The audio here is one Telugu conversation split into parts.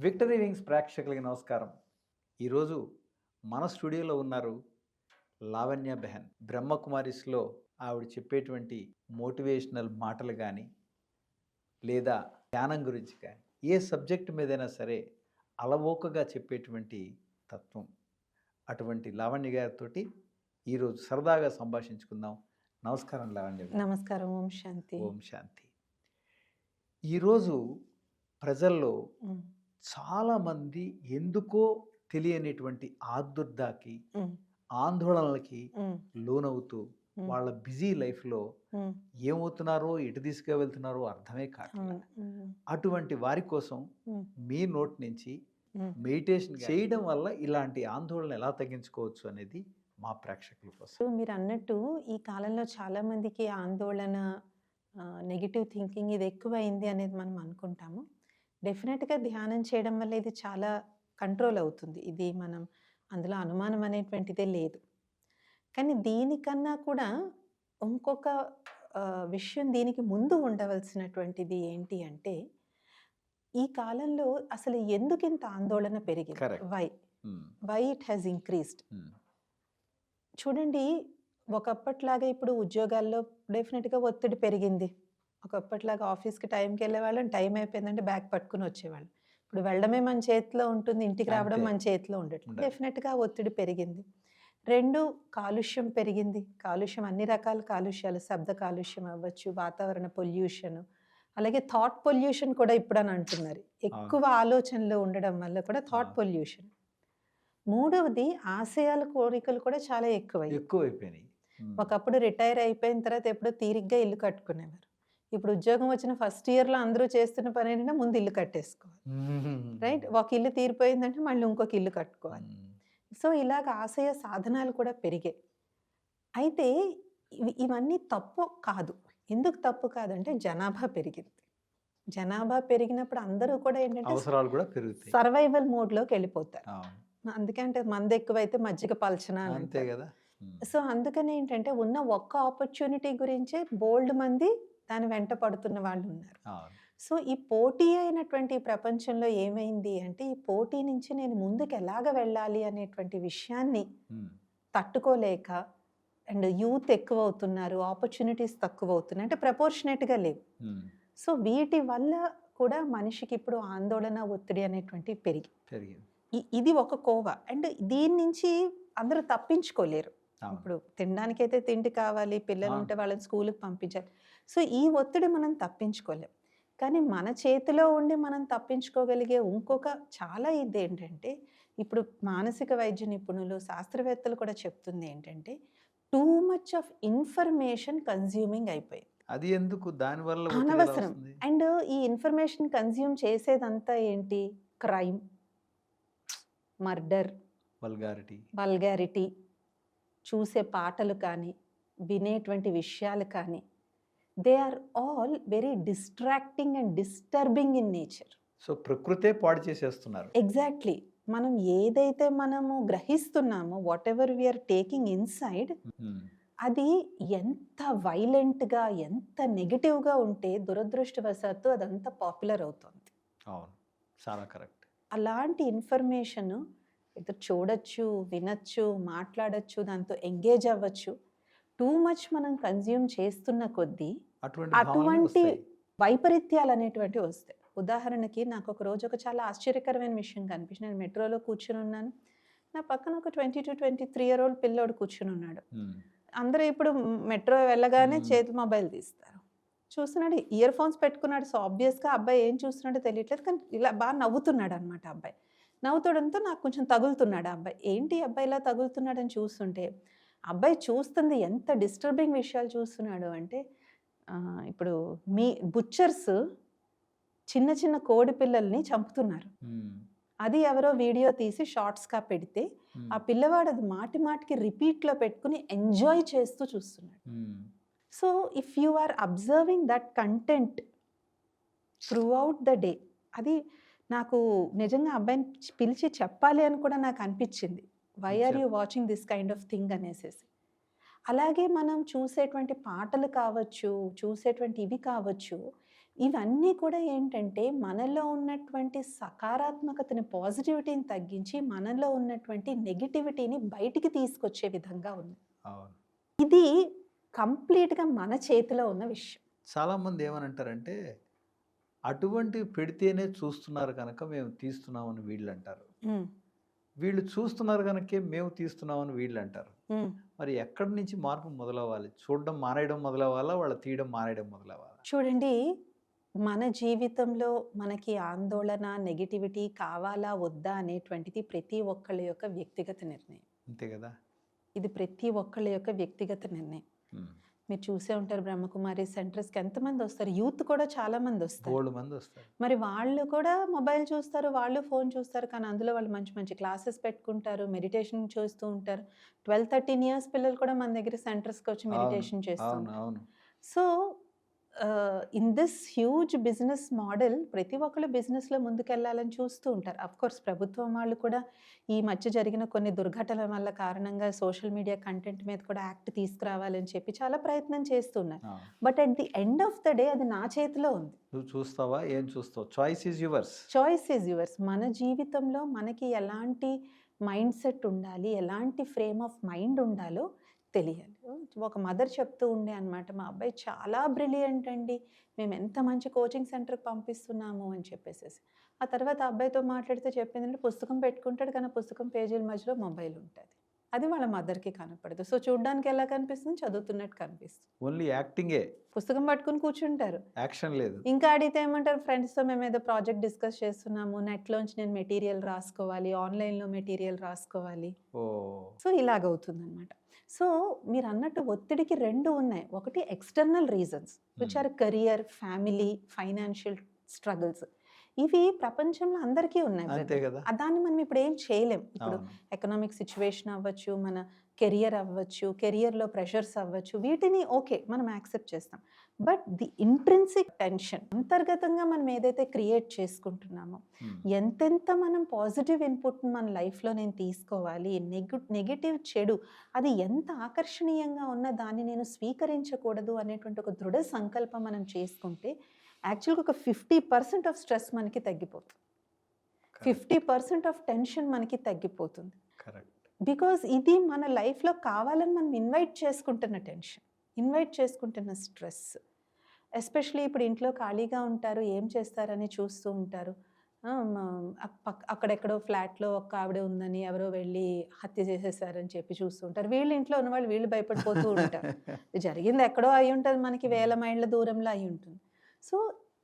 విక్టరీ వింగ్స్ ప్రేక్షకులకి నమస్కారం. ఈరోజు మన స్టూడియోలో ఉన్నారు లావణ్య బెహన్. బ్రహ్మకుమారిస్‌లో ఆవిడ చెప్పేటువంటి మోటివేషనల్ మాటలు గానీ, లేదా ధ్యానం గురించి కానీ, ఏ సబ్జెక్ట్ మీదైనా సరే అలవోకగా చెప్పేటువంటి తత్వం. అటువంటి లావణ్య గారితోటి ఈరోజు సరదాగా సంభాషించుకుందాం. నమస్కారం లావణ్య గారు. నమస్కారం. ఓం శాంతి. ఓం శాంతి. ఈరోజు ప్రజల్లో హ్మ్. చాలామంది ఎందుకో తెలియనిటువంటి ఆదుర్దాకి, హ్మ్. ఆందోళనలకి హ్మ్. లోనవుతూ హ్మ్. వాళ్ళ బిజీ లైఫ్‌లో హ్మ్. ఏమవుతున్నారో, ఎటు తీసుకువెళ్తున్నారో అర్థమే కావట్లేదు. అవును. హ్మ్. అటువంటి వారి కోసం హ్మ్. మీ నోటి నుంచి హ్మ్. మెడిటేషన్ చేయడం వల్ల ఇలాంటి ఆందోళన ఎలా తగ్గించుకోవచ్చు అనేది మా ప్రేక్షకుల కోసం. మీరన్నట్టు ఈ కాలంలో చాలా మందికి ఆందోళన, నెగెటివ్ థింకింగ్ ఇది ఎక్కువైంది అనేది మనం అనుకుంటాము. డెఫినెట్‌గా ధ్యానం చేయడం వల్ల ఇది చాలా కంట్రోల్ అవుతుంది. ఇది మనం అందులో అనుమానం అనేటువంటిదే లేదు. కానీ దీనికన్నా కూడా ఇంకొక విషయం దీనికి ముందు ఉండవలసినటువంటిది ఏంటి అంటే, ఈ కాలంలో అసలు ఎందుకింత ఆందోళన పెరిగింది? Correct. Why? Hmm. Why it has increased? Hmm. చూడండి, ఒకప్పటిలాగా ఇప్పుడు ఉద్యోగాల్లో డెఫినెట్‌గా ఒత్తిడి పెరిగింది. ఒకప్పటిలాగా ఆఫీస్‌కి టైంకి వెళ్ళేవాళ్ళం, టైం అయిపోయిందంటే బ్యాగ్ పట్టుకొని వచ్చేవాళ్ళం. ఇప్పుడు వెళ్ళడమే మన చేతిలో ఉంటుంది, ఇంటికి రావడం అంతే. మన చేతిలో ఉండట్లేదు. ఉండాలి. డెఫినెట్‌గా ఒత్తిడి పెరిగింది. 2 కాలుష్యం పెరిగింది. కాలుష్యం అన్ని రకాల కాలుష్యాలు, శబ్ద కాలుష్యం అవ్వచ్చు, వాతావరణ పొల్యూషన్, అలాగే థాట్ పొల్యూషన్ కూడా ఇప్పుడని అంటున్నారు. ఎక్కువ ఆలోచనలు ఉండడం వల్ల కూడా థాట్ పొల్యూషన్. మూడవది ఆశయాలు, కోరికలు కూడా చాలా ఎక్కువయ్యాయి. ఎక్కువైపోయినాయి. హ్మ్. ఒకప్పుడు రిటైర్ అయిపోయిన తర్వాత ఎప్పుడో తీరిగ్గా ఇల్లు కట్టుకునేవారు. ఇప్పుడు ఉద్యోగం వచ్చిన ఫస్ట్ ఇయర్‌లో అందరూ చేస్తున్న పనేంటంటే ముందు ఇల్లు కట్టేసుకోవాలి. రైట్? ఒక ఇల్లు తీరిపోయిందంటే మళ్ళీ ఇంకొక ఇల్లు కట్టుకోవాలి. హ్మ్. సో, ఇలాగ ఆశయ సాధనాలు కూడా పెరిగాయి. అయితే ఇవన్నీ తప్పు కాదు. ఎందుకు తప్పు కాదంటే జనాభా పెరిగింది. జనాభా పెరిగినప్పుడు అందరూ కూడా ఏంటంటే అవసరాలు కూడా పెరుగుతాయి. సర్వైవల్ మోడ్‌లోకెళ్ళిపోతారు. అవును. అందుకే అంటే మందెక్కువైతే మజ్జిగ పలచన అని అంతే అంటారు. కదా! హ్మ్. సో, అందుకని ఏంటంటే ఉన్న ఒక్క ఆపర్చునిటీ గురించే బోలెడు మంది దాని వెంట పడుతున్న వాళ్ళున్నారు. అవును. సో, ఈ పోటీ అయినటువంటి ఈ ప్రపంచంలో ఏమైంది అంటే, ఈ పోటీ నుంచి నేను ముందుకెలాగ వెళ్ళాలి అనేటువంటి విషయాన్ని హ్మ్. తట్టుకోలేక అండ్ యూత్ ఎక్కువవుతున్నారు, ఆపర్చునిటీస్ తక్కువవుతున్నాయి. అంటే ప్రపోర్షనేట్‌గా లేవు. హ్మ్. సో, వీటి వల్ల కూడా మనిషికిప్పుడు ఆందోళన, ఒత్తిడి అనేటువంటివి పెరిగింది. ఇది ఒక కోవ. అండ్ దీని నుంచి అందరూ తప్పించుకోలేరు. అవును. ఇప్పుడు తినడానికైతే తిండి కావాలి, అవును. పిల్లలుంటే వాళ్ళని స్కూలుకి పంపించాలి. సో, ఈ ఒత్తిడి మనం తప్పించుకోలేం. కానీ మన చేతిలో ఉండి మనం తప్పించుకోగలిగే ఇంకొక చాలా ఇదేంటంటే, ఇప్పుడు మానసిక వైద్య నిపుణులు, శాస్త్రవేత్తలు కూడా చెప్తుంది ఏంటంటే, too much of information consuming అయిపోయింది. అది ఎందుకు? దానివల్ల ఒత్తిడి ఎలా అనవసరం. వస్తుంది? అండ్ ఈ ఇన్ఫర్మేషన్ కన్జ్యూమ్ చేసేదంతా ఏంటి? Crime, murder, vulgarity. వల్గారిటీ, చూసే పాటలు కానీ, వినేటువంటి విషయాలు కానీ, they are all very distracting and disturbing in nature. So, ప్రకృతే పాడు చేసేస్తున్నారు. ఎగ్జాక్ట్‌లీ. మనం ఏదైతే మనము గ్రహిస్తున్నామో, whatever we are taking inside, hmm. అది ఎంత వైలెంట్‌గా, ఎంత నెగెటివ్‌గా ఉంటే దురదృష్టవశాత్తు అదంతా పాపులర్ అవుతుంది. అవును. చాలా కరెక్ట్. అలాంటి ఇన్ఫర్మేషన్ ఏదో చూడొచ్చు, వినొచ్చు, మాట్లాడొచ్చు, దాంతో ఎంగేజ్ అవ్వచ్చు. టూ మచ్ మనం కన్జ్యూమ్ చేస్తున్న కొద్దీ అటువంటి భావనలే అటువంటి వస్తాయి. వైపరీత్యాలనేటువంటివి వస్తాయి. ఉదాహరణకి నాకొక రోజు ఒక చాలా ఆశ్చర్యకరమైన విషయం కనిపించింది. నేను మెట్రోలో కూర్చొనున్నాను. నా పక్కన ఒక 22, 23 ఇయర్ ఓల్డ్ పిల్లోడు కూర్చొనున్నాడు. హ్మ్. అందరూ ఇప్పుడు మెట్రో వెళ్ళగానే హ్మ్. చేతి మొబైల్ తీస్తారు. చూస్తున్నాడు, ఇయర్ ఫోన్స్ పెట్టుకున్నాడు. సో, ఆబ్వియస్‌గా అబ్బాయి ఏం చూస్తున్నాడో తెలియట్లేదు. కానీ ఇలా నవ్వుతున్నాడనమాట అబ్బాయి. నవ్వుతడంతో నాకు కొంచెం తగులుతున్నాడు ఆ అబ్బాయి. ఏంటి ఈ అబ్బాయి ఇలా తగులుతున్నాడని చూస్తుంటే, అబ్బాయి చూస్తుంది ఎంత డిస్టర్బింగ్ విషయాలు చూస్తున్నాడు అంటే, ఇప్పుడు మీ బుచ్చర్స్ చిన్న చిన్న కోడి పిల్లల్ని చంపుతున్నారు. హ్మ్. అది ఎవరో వీడియో తీసి షార్ట్స్‌గా పెడితే, ఆ పిల్లవాడు అది మాటి మాటికి రిపీట్‌లో పెట్టుకొని ఎంజాయ్ చేస్తూ చూస్తున్నాడు. Hmm. So, if you are observing that content throughout the day, అది నాకు నిజంగా అబ్బాయిని పిలిచి చెప్పాలి అని కూడా నాకు అనిపించింది. Why are you watching this kind of thing అనేసేసి. అలాగే మనం చూసేటువంటి పాటలు కావచ్చు, చూసేటువంటి ఇవి కావచ్చు, ఇవన్నీ కూడా ఏంటంటే మనలో ఉన్నటువంటి సకారాత్మకతని, పాజిటివిటీని తగ్గించి మనలో ఉన్నటువంటి నెగటివిటీని బయటికి తీసుకొచ్చే విధంగా ఉంది. అవును. ఇది కంప్లీట్‌గా మన చేతిలో ఉన్న విషయం. చాలామంది ఏమనంటారంటే, అటువంటివి పెడితేనే చూస్తున్నారు కనుక మేము తీస్తున్నామని వీళ్ళంటారు. హ్మ్. వీళ్ళు చూస్తున్నారు కనుకే మేము తీస్తున్నామని వీళ్ళంటారు. హ్మ్. మరి ఎక్కడి నుంచి మార్పు మొదలవ్వాలి? చూడడం మానేయడం మొదలవ్వాలా? వాళ్ళ తీయడం మానేయడం మొదలవ్వాలా? చూడండి, మన జీవితంలో మనకి ఆందోళన, నెగటివిటీ కావాలా? వద్దా? అనేటువంటిది ప్రతి ఒక్కళ్ళ యొక్క వ్యక్తిగత నిర్ణయం. అంతే కదా! ఇది ప్రతి ఒక్కళ్ళ యొక్క వ్యక్తిగత నిర్ణయం. హ్మ్. మీరు చూసే ఉంటారు బ్రహ్మకుమారి సెంటర్స్‌కి ఎంతమందొస్తారు. యూత్ కూడా చాలా మందొస్తారు. బోలెడు మందొస్తారు. మరి వాళ్ళు కూడా మొబైల్ చూస్తారు, వాళ్ళు ఫోన్ చూస్తారు. కానీ అందులో వాళ్ళు మంచి మంచి క్లాసెస్ పెట్టుకుంటారు, మెడిటేషన్ చేస్తూ ఉంటారు. 12, 13 ఇయర్స్ పిల్లలు కూడా మన దగ్గర సెంటర్స్‌కొచ్చి అవును. మెడిటేషన్ చేస్తూ అవును. ఉంటారు. అవును. So, in this huge business model ప్రతి ఒక్కళ్ళు బిజినెస్‌లో ముందుకెళ్ళాలని చూస్తూ ఉంటారు. ఆఫ్‌కోర్స్ ప్రభుత్వం వాళ్ళు కూడా ఈ మధ్య జరిగిన కొన్ని దుర్ఘటనల వల్ల కారణంగా సోషల్ మీడియా కంటెంట్ మీద కూడా యాక్ట్ తీసుకురావాలని చెప్పి చాలా ప్రయత్నం చేస్తున్నారు. ఆ! But at the end of the day అది నా చేతిలో ఉంది. నువ్వు చూస్తావా? ఏం చూస్తావు? Choice is yours. Choice is yours. మన జీవితంలో మనకి ఎలాంటి మైండ్ సెట్ ఉండాలి, ఎలాంటి ఫ్రేమ్ ఆఫ్ మైండ్ ఉండాలో తెలియాలి. ఒక మదర్ చెప్తూ ఉండే అనమాట, మా అబ్బాయి చాలా బ్రిలియంట్ అండి, మేము ఎంత మంచి కోచింగ్ సెంటర్‌కి పంపిస్తున్నాము అని చెప్పేసేసి. ఆ తర్వాత ఆ అబ్బాయితో మాట్లాడితే చెప్పిందంటే పుస్తకం పెట్టుకుంటాడు, కానీ ఆ పుస్తకం పేజీల మధ్యలో మొబైల్ ఉంటది. అది వాళ్ళ మదర్‌కి కనపడదు. సో, చూడ్డానికి ఎలా కనిపిస్తుంది? చదువుతున్నట్టు కనిపిస్తుంది. ఓన్లీ యాక్టింగే. పుస్తకం పట్టుకొని కూర్చుంటారు. యాక్షన్ లేదు. ఇంకా అడిగితే ఏమంటారు, ఫ్రెండ్స్‌తో మేమేదో ప్రాజెక్ట్ డిస్కస్ చేస్తున్నాము. నెట్‌లోంచి నేను మెటీరియల్ రాసుకోవాలి. ఆన్‌లైన్‌లో మెటీరియల్ రాసుకోవాలి. ఓహ్! సో, ఇలాగవుతుందనమాట. సో, మీరన్నట్టు ఒత్తిడికి 2 ఉన్నాయి. ఒకటి ఎక్స్‌టర్నల్ రీజన్స్ విచ్ హ్మ్. Or career, family, financial struggles. ఇవి ప్రపంచంలో అందరికీ ఉన్నాయి అంతే బ్రదర్. కదా! దాన్ని మనం ఇప్పుడు ఏం చేయలేం. ఇప్పుడు అవును. ఎకనామిక్ సిట్యుయేషన్ అవ్వచ్చు, మన కెరియర్ అవ్వచ్చు, కెరియర్‌లో ప్రెషర్స్ అవ్వచ్చు. వీటిని ఓకే, మనం యాక్సెప్ట్ చేస్తాం. బట్ ది ఇంట్రిన్సిక్ టెన్షన్, అంతర్గతంగా మనం ఏదైతే క్రియేట్ చేసుకుంటున్నామో, హ్మ్. ఎంతెంత మనం పాజిటివ్ ఇన్పుట్‌ని మన లైఫ్‌లో నేను తీసుకోవాలి, నెగెటివ్ చెడు అది ఎంత ఆకర్షణీయంగా ఉన్నా దాన్ని నేను స్వీకరించకూడదు అనేటువంటి ఒక దృఢ సంకల్పం మనం చేసుకుంటే యాక్చువల్‌గా ఒక 50% ఆఫ్ స్ట్రెస్ మనకి తగ్గిపోతుంది. కరెక్ట్. 50% ఆఫ్ టెన్షన్ మనకి తగ్గిపోతుంది. కరెక్ట్. బికాజ్ ఇది మన లైఫ్‌లో కావాలని మనం ఇన్వైట్ చేసుకుంటున్న టెన్షన్, ఇన్వైట్ చేసుకుంటున్న స్ట్రెస్. ఎస్పెషల్లీ ఇప్పుడు ఇంట్లో ఖాళీగా ఉంటారు, ఏం చేస్తారని చూస్తూ ఉంటారు. ఆ! మా అక్కడెక్కడో ఫ్లాట్‌లో ఒక ఆవిడ ఉందని ఎవరో వెళ్ళి హత్య చేసేసారని చెప్పి చూస్తూ ఉంటారు. వీళ్ళ ఇంట్లో ఉన్నవాళ్ళు వీళ్ళు భయపడిపోతూ ఉంటారు. జరిగింది ఎక్కడో అయ్యుంటది, మనకి వేల మైళ్ళ దూరంలో అయ్యుంటుంది. సో,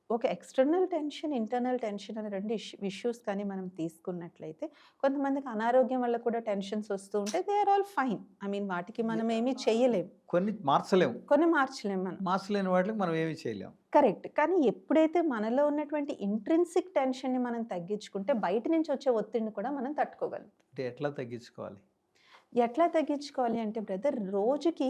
ఒక ఎక్స్‌టర్నల్ టెన్షన్, ఇంటర్నల్ టెన్షన్ అనే 2 ఇష్యూస్ కానీ మనం తీసుకున్నట్లయితే, కొంతమందికి అనారోగ్యం వల్ల కూడా టెన్షన్స్ వస్తూ ఉంటాయి. They are all fine. I mean వాటికి మనం ఏమీ చెయ్యలేం. కొన్ని మార్చలేం. కొన్ని మార్చలేం మనం. మార్చలేని వాటికి మనం ఏమి చేయలేం. కరెక్ట్. కానీ ఎప్పుడైతే మనలో ఉన్నటువంటి ఇంట్రిన్సిక్ టెన్షన్‌ని మనం తగ్గించుకుంటే, బయట నుంచి వచ్చే ఒత్తిడిని కూడా మనం తట్టుకోగలం. అంటే ఎట్లా తగ్గించుకోవాలి? ఎట్లా తగ్గించుకోవాలి అంటే బ్రదర్, రోజుకి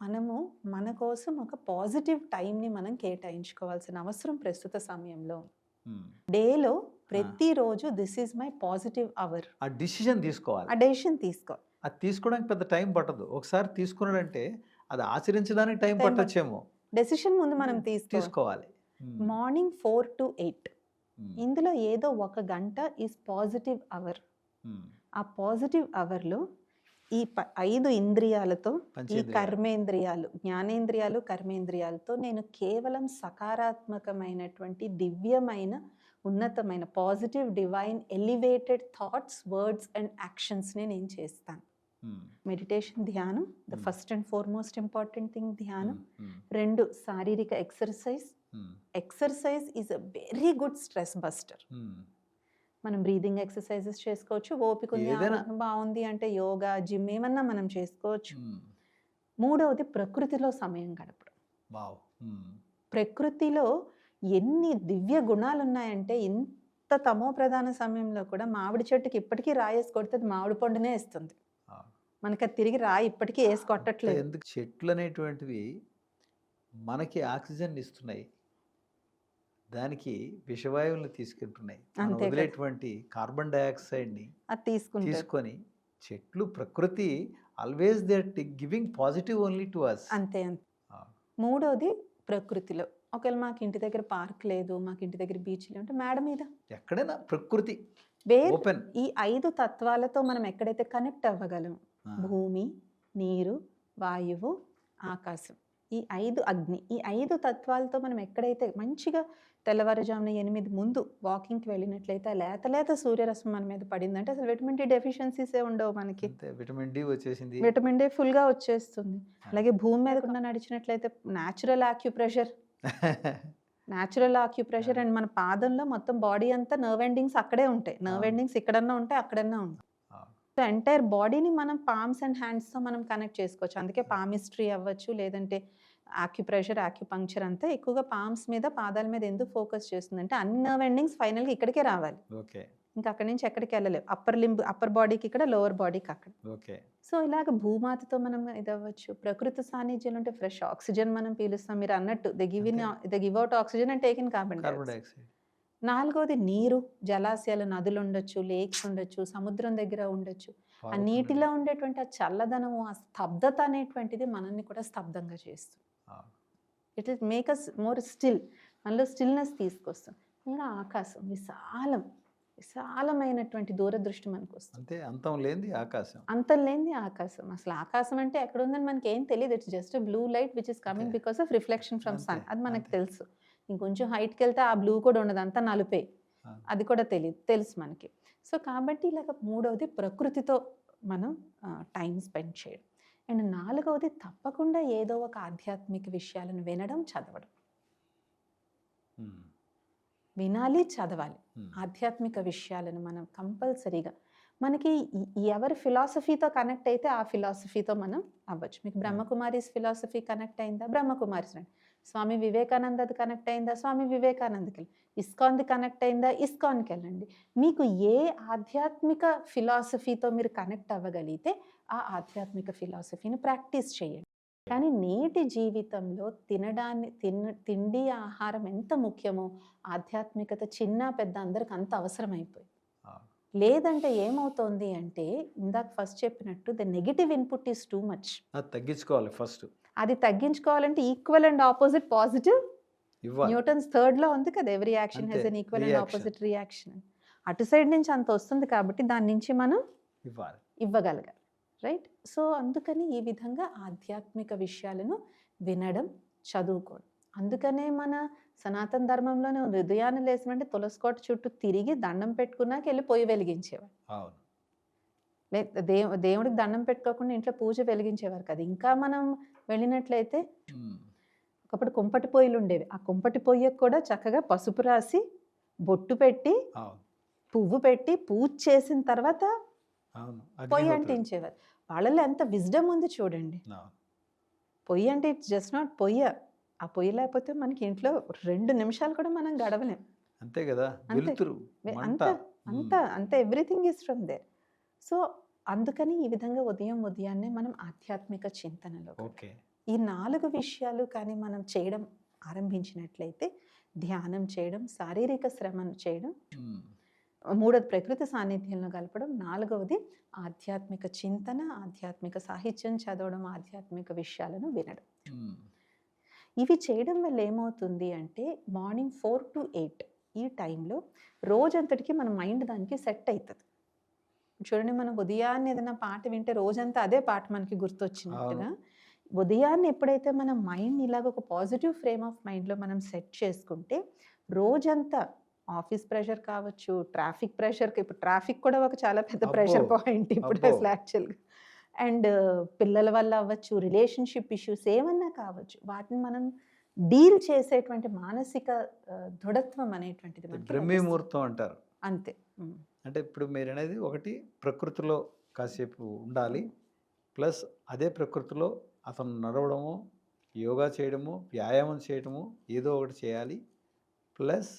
మనము మన కోసం ఒక పాజిటివ్ టైంని మనం కేటాయించుకోవాల్సిన అవసరం ప్రస్తుత సమయంలో ఉంది. హ్మ్. డేలో ప్రతిరోజు this is my positive hour. ఆ డిసిషన్ తీసుకోవాలి. ఆ డెసిషన్ తీసుకోవాలి. అది తీసుకోవడానికి పెద్ద టైం పట్టదు. ఒకసారి తీసుకున్నాడంటే అది ఆచరించడానికి టైం టైం పట్టొచ్చేమో. డెసిషన్ ముందు మనం తీసుకోవాలి. హ్మ్. మార్నింగ్ 4 to 8 హ్మ్. ఇందులో ఏదో ఒక గంట ఈజ్ పాజిటివ్ అవర్. హ్మ్. ఆ పాజిటివ్ అవర్‌లో ఈ 5 ఇంద్రియాలతో, ఈ పంచేంద్రియాలు. కర్మేంద్రియాలు, జ్ఞానేంద్రియాలు, కర్మేంద్రియాలతో నేను కేవలం సకారాత్మకమైనటువంటి, దివ్యమైన, ఉన్నతమైన, positive, divine, elevated thoughts, words and యాక్షన్స్‌ని నేను చేస్తాను. హ్మ్. మెడిటేషన్, ధ్యానం, the first and foremost important thing ధ్యానం. హ్మ్. 2 శారీరక exercise. Hmm. Exercise is a very good stress buster. Hmm. మనం బ్రీతింగ్ ఎక్సర్సైజెస్ చేసుకోవచ్చు. ఓపిక ఉంది, ఏదైనా. ఆరోగ్యం బాగుంది అంటే యోగా, జిమ్ ఏమన్నా మనం చేసుకోవచ్చు. హ్మ్. మూడవది ప్రకృతిలో సమయం గడపడం. వావ్! హ్మ్. ప్రకృతిలో ఎన్ని దివ్య గుణాలున్నాయంటే, ఇంత తమో ప్రధాన సమయంలో కూడా మామిడి చెట్టుకి ఇప్పటికీ రాయేసి కొడితే అది మామిడి పండునే ఇస్తుంది. ఆ! మనకది తిరిగి రాయి ఇప్పటికీ ఏసి కొట్టట్లేదు. ఎందుకు చెట్లనేటువంటివి మనకి ఆక్సిజన్ ఇస్తున్నాయి. దానికి విషవాయువులను తీసుకెళ్తున్నాయి. మనం అంతే కదా! వదిలేటువంటి కార్బన్ డయాక్సైడ్‌ని అది తీసుకుంటారు. తీసుకొని చెట్లు, ప్రకృతి always they are giving positive only to us. అంతే అంతే. ఆ! మూడోది ప్రకృతిలో ఒకవేళ మాకు ఇంటి దగ్గర పార్క్ లేదు, మాకు ఇంటి దగ్గర బీచ్ లేవు అంటే మేడ మీద. ఎక్కడైనా ప్రకృతి వేర్ ఓపెన్. ఈ 5 తత్వాలతో మనం ఎక్కడైతే కనెక్ట్ అవ్వగలం, భూమి, నీరు, వాయువు, ఆకాశం, ఈ 5 అగ్ని, ఈ 5 తత్వాలతో మనం ఎక్కడైతే మంచిగా తెల్లవారుజామున 8 ముందు వాకింగ్కి వెళ్ళినట్లయితే లేత లేత సూర్యరశ్మి మన మీద పడిందంటే అసలు విటమిన్ డి డెఫిషియన్సీసే ఉండవు మనకి. అంతే, విటమిన్ డి వచ్చేసింది. విటమిన్ డి ఫుల్గా వచ్చేస్తుంది. అలాగే భూమి మీద కూడా నడిచినట్లయితే న్యాచురల్ ఆక్యుప్రెషర్ అండ్ మన పాదంలో మొత్తం బాడీ అంతా నర్వ్ ఎండింగ్స్ అక్కడే ఉంటాయి. నర్వ్ ఎండింగ్స్ ఇక్కడన్నా ఉంటాయి, అక్కడన్నా ఉంటాయి. సో ఎంటైర్ బాడీని మనం పామ్స్ అండ్ హ్యాండ్స్తో మనం కనెక్ట్ చేసుకోవచ్చు. అందుకే పామిస్ట్రీ అవ్వచ్చు, లేదంటే ఆక్యుపంక్చర్ అంతా ఎక్కువగా పామ్స్ మీద, పాదాల మీద ఎందుకు ఫోకస్ చేస్తుందంటే అన్ని నర్వ్ ఎండింగ్స్ ఫైనల్గా ఇక్కడికే రావాలి. ఓకే. ఇంకా అక్కడి నుంచి ఎక్కడికి వెళ్ళలేవు. అప్పర్ బాడీకి ఇక్కడ, లోవర్ బాడీకి అక్కడ. ఓకే. సో ఇలాగ భూమాతతో మనం ఇది అవ్వచ్చు. ప్రకృతి సాన్నిధ్యం అంటే ఫ్రెష్ ఆక్సిజన్ మనం పీలుస్తాం. మీరు అన్నట్టు the give out oxygen and take in carbon dioxide. 4వది నీరు, జలాశయాలు, నదులు ఉండొచ్చు, లేక్స్ ఉండొచ్చు, సముద్రం దగ్గర ఉండొచ్చు. ఆ నీటిలో ఉండేటువంటి ఆ చల్లదనము, ఆ స్తబ్దత అనేటువంటిది మనల్ని కూడా స్తబ్దంగా చేస్తుంది. It will make us more still, మనలో స్టిల్నెస్ తీసుకొస్తుంది. ఇంకా ఆకాశం విశాలమైనటువంటి దూరదృష్టి మనకు వస్తుంది. అంతే, అంతం లేనిది ఆకాశం. అంతం లేనిది ఆకాశం. అసలు ఆకాశం అంటే ఎక్కడ ఉందని మనకి ఏం తెలియదు. It's just blue light which is coming because of reflection from sun. అది మనకు తెలుసు. ఇంకొంచెం హైట్కి వెళ్తే ఆ బ్లూ కూడా ఉండదు, అంతా నలుపే. అది కూడా తెలుసు మనకి. సో కాబట్టి ఇలాగ 3వది ప్రకృతితో మనం టైం స్పెండ్ చేయడం. అండ్ 4వది తప్పకుండా ఏదో ఒక ఆధ్యాత్మిక విషయాలను వినడం, చదవడం. వినాలి, చదవాలి. ఆధ్యాత్మిక విషయాలను మనం కంపల్సరీగా, మనకి ఎవరి ఫిలాసఫీతో కనెక్ట్ అయితే ఆ ఫిలాసఫీతో మనం అవ్వచ్చు. మీకు బ్రహ్మకుమారీస్ ఫిలాసఫీ కనెక్ట్ అయిందా, బ్రహ్మకుమారీస్ రండి. స్వామి వివేకానందది కనెక్ట్ అయిందా, స్వామి వివేకానందకి వెళ్ళి. ఇస్కాన్ది కనెక్ట్ అయిందా, ఇస్కాన్కి వెళ్ళండి. మీకు ఏ ఆధ్యాత్మిక ఫిలాసఫీతో మీరు కనెక్ట్ అవ్వగలిగితే ఆ ఆధ్యాత్మిక ఫిలాసఫీని ప్రాక్టీస్ చేయండి. కానీ నేటి జీవితంలో తిండి, ఆహారం ఎంత ముఖ్యమో ఆధ్యాత్మికత చిన్న పెద్ద అందరికి అంత అవసరమైపోయింది. లేదంటే ఏమవుతోంది అంటే ఇందాక ఫస్ట్ చెప్పినట్టు the negative input is too much. తగ్గించుకోవాలి ఫస్ట్. అది తగ్గించుకోవాలంటే equal and opposite positive. Newton's 3rd law ఉంది కదా, every action has an equal and opposite reaction. అటు సైడ్ నుంచి అంత వస్తుంది కాబట్టి దాని నుంచి మనం ఇవ్వగలగాలి. రైట్. సో అందుకని ఈ విధంగా ఆధ్యాత్మిక విషయాలను వినడం, చదువుకోవడం. అందుకనే మన సనాతన ధర్మంలోనే ఉదయాన్నే లేసినంటే తులసికోట చుట్టూ తిరిగి దండం పెట్టుకున్నాక వెళ్ళి పొయ్యి వెలిగించేవారు. దేవుడికి దండం పెట్టుకోకుండా ఇంట్లో పూజ వెలిగించేవారు కదా. ఇంకా మనం వెళ్ళినట్లయితే ఒకప్పుడు కుంపటి పొయ్యిలు ఉండేవి. ఆ కుంపటి పొయ్యకు కూడా చక్కగా పసుపు రాసి, బొట్టు పెట్టి, పువ్వు పెట్టి, పూజ చేసిన తర్వాత పొయ్యి అంటించేవారు. వాళ్ళలో ఎంత విజ్డమ్ ఉంది చూడండి. పొయ్యి అంటే ఇట్స్ జస్ట్ నాట్ పొయ్య. ఆ పొయ్యి లేకపోతే మనకి ఇంట్లో 2 నిమిషాలు కూడా మనం గడవలేం. అంతే కదా. అంత everything is from there. So అందుకని ఈ విధంగా ఉదయాన్నే మనం ఆధ్యాత్మిక చింతనలో ఈ 4 విషయాలు కానీ మనం చేయడం ఆరంభించినట్లయితే, ధ్యానం చేయడం, శారీరక శ్రమను చేయడం, 3వది ప్రకృతి సాన్నిధ్యంలో కలపడం, 4వది ఆధ్యాత్మిక చింతన, ఆధ్యాత్మిక సాహిత్యం చదవడం, ఆధ్యాత్మిక విషయాలను వినడం. ఇవి చేయడం వల్ల ఏమవుతుంది అంటే మార్నింగ్ 4 to 8 ఈ టైంలో రోజంతటికి మన మైండ్ దానికి సెట్ అవుతుంది. చూడండి, మనం ఉదయాన్నే ఏదైనా పాట వింటే రోజంతా అదే పాట మనకి గుర్తొచ్చినట్టుగా, ఉదయాన్నే ఎప్పుడైతే మన మైండ్ ఇలాగ ఒక పాజిటివ్ ఫ్రేమ్ ఆఫ్ మైండ్లో మనం సెట్ చేసుకుంటే రోజంతా ఆఫీస్ ప్రెషర్ కావచ్చు, ట్రాఫిక్ ప్రెషర్, ఇప్పుడు ట్రాఫిక్ కూడా ఒక చాలా పెద్ద ప్రెషర్ పాయింట్ ఇప్పుడు అసలు యాక్చువల్గా. అండ్ పిల్లల వల్ల అవ్వచ్చు, రిలేషన్షిప్ ఇష్యూస్ ఏమన్నా కావచ్చు, వాటిని మనం డీల్ చేసేటువంటి మానసిక దృఢత్వం అనేటువంటిది బ్రహ్మముహూర్తం అంటారు. అంతే. అంటే ఇప్పుడు మీరు అనేది ఒకటి ప్రకృతిలో కాసేపు ఉండాలి, ప్లస్ అదే ప్రకృతిలో అతను నడవడము, యోగా చేయడము, వ్యాయామం చేయడము, ఏదో ఒకటి చేయాలి, ప్లస్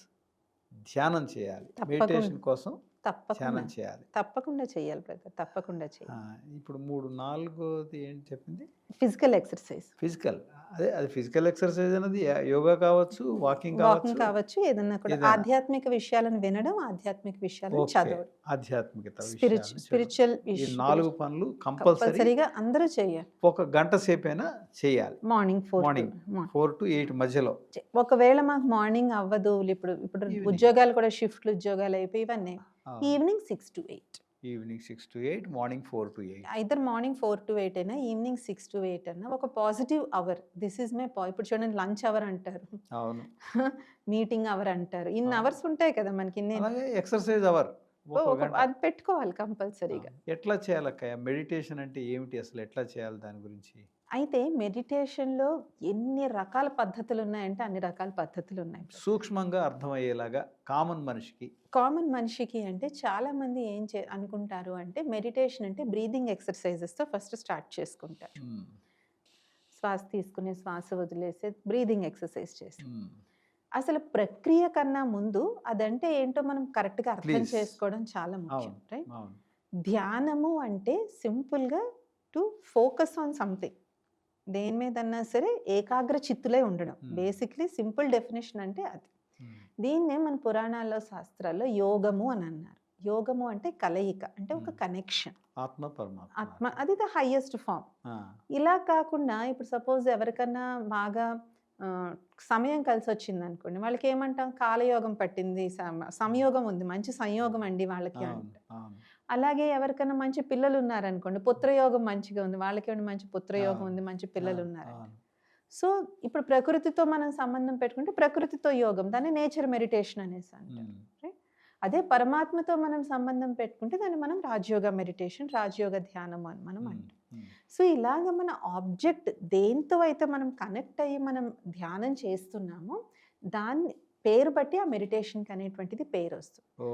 ధ్యానం చేయాలి. మెడిటేషన్ కోసం తప్పకుండా. ధ్యానం చేయాలి. తప్పకుండా చేయాలి బ్రదర్. తప్పకుండా ఆ! చేయాలి. ఇప్పుడు 4 ఏంటి చెప్పింది? Physical exercise. ఫిజికల్. అదే అది ఫిజికల్ ఎక్సర్‌సైజ్ అన్నది యోగా కావచ్చు, వాకింగ్ వాకింగ్ కావచ్చు, కావచ్చు, ఏదన్నా కూడా ఏదైనా. ఆధ్యాత్మిక విషయాలను వినడం, ఆధ్యాత్మిక విషయాలను ఓకే. చదవడం. ఆధ్యాత్మిక విషయాలు చదవడం. స్పిరిచువల్ ఈ 4 పనులు కంపల్సరీ కంపల్సరీగా అందరూ చేయాలి. ఒక గంట సేపైనా చేయాలి. మార్నింగ్ 4 మార్నింగ్ 4-8 మధ్యలో. ఒకవేళ మాకు మార్నింగ్ అవ్వదు, ఇప్పుడు ఈవినింగ్. ఉద్యోగాలు కూడా షిఫ్ట్‌లు ఉద్యోగాలు అయిపోయి ఇవన్నీ. ఆ! Evening 6-8. Evening 6-8, morning 4-8. Either morning 4-8 అయినా, ఈవినింగ్ 6-8 అన్నా ఒక positive hour. This is my ఇప్పుడు చూడండి, లంచ్ అవర్ అంటారు. అవును. మీటింగ్ అవర్ అంటారు. ఇన్ని అవును. అవర్స్ ఉంటాయి కదా మనకి. అలాగే ఎక్సర్‌సైజ్ అవర్ ఒక గంట. అది పెట్టుకోవాలి కంపల్సరీగా. ఎట్లా చేయాలక్కయ్య? మెడిటేషన్ అంటే ఏమిటి అసలు? ఎట్లా చేయాలి దాని గురించి? అయితే మెడిటేషన్‌లో ఎన్ని రకాల పద్ధతులు ఉన్నాయంటే అన్ని రకాల పద్ధతులు ఉన్నాయి. సూక్ష్మంగా అర్థమయ్యేలాగా కామన్ మనిషికి. కామన్ మనిషికి అంటే చాలామంది ఏం అనుకుంటారు అంటే మెడిటేషన్ అంటే బ్రీదింగ్ ఎక్సర్‌సైజెస్‌తో ఫస్ట్ స్టార్ట్ చేసుకుంటారు. హ్మ్. శ్వాస తీసుకునే, శ్వాస వదిలేసే బ్రీదింగ్ ఎక్సర్‌సైజ్ చేస్తాం. హ్మ్. అసలు ప్రక్రియ కన్నా ముందు అదంటే ఏంటో మనం కరెక్ట్‌గా అర్థం ప్లీజ్. చేసుకోవడం చాలా ముఖ్యం. అవును. రైట్? అవును. ధ్యానము అంటే సింపుల్‌గా టు ఫోకస్ ఆన్ సంథింగ్. దేని మీదన్నా సరే ఏకాగ్ర చిత్తులై ఉండడం. బేసిక్‌లీ సింపుల్ డెఫినిషన్ అంటే అది. హ్మ్. దీన్నే మన పురాణాల్లో, శాస్త్రాల్లో యోగము అని అన్నారు. యోగము అంటే కలయిక, అంటే ఒక కనెక్షన్. ఆత్మ పరమాత్మ. ఆత్మ, అది ద హైయెస్ట్ ఫార్మ్. ఆ. ఇలా కాకుండా ఇప్పుడు సపోజ్ ఎవరికన్నా బాగా సమయం కలిసొచ్చిందనుకోండి, వాళ్ళకి ఏమంటాం? కాలయోగం పట్టింది, సంయోగం ఉంది, మంచి సంయోగం అండి వాళ్ళకి అవును. అంటాం. అవును. అలాగే ఎవరికైనా మంచి పిల్లలు ఉన్నారనుకోండి, పుత్రయోగం మంచిగా ఉంది, వాళ్ళకేమైనా మంచి పుత్రయోగం ఉంది, మంచి పిల్లలు ఉన్నారంట. అవును. సో ఇప్పుడు ప్రకృతితో మనం సంబంధం పెట్టుకుంటే ప్రకృతితో యోగం, దాన్ని నేచర్ మెడిటేషన్ అనేసి అంటారు. హ్మ్. రైట్? అదే పరమాత్మతో మనం సంబంధం పెట్టుకుంటే దాన్ని మనం రాజయోగ మెడిటేషన్, రాజయోగ ధ్యానం అని మనం హ్మ్. అంటాం. హ్మ్. సో ఇలాగ మన ఆబ్జెక్ట్ దేంతో అయితే మనం కనెక్ట్ అయ్యి మనం ధ్యానం చేస్తున్నామో దాన్ని పేరు బట్టి ఆ మెడిటేషన్కి అనేటువంటిది పేరు వస్తుంది. ఓ.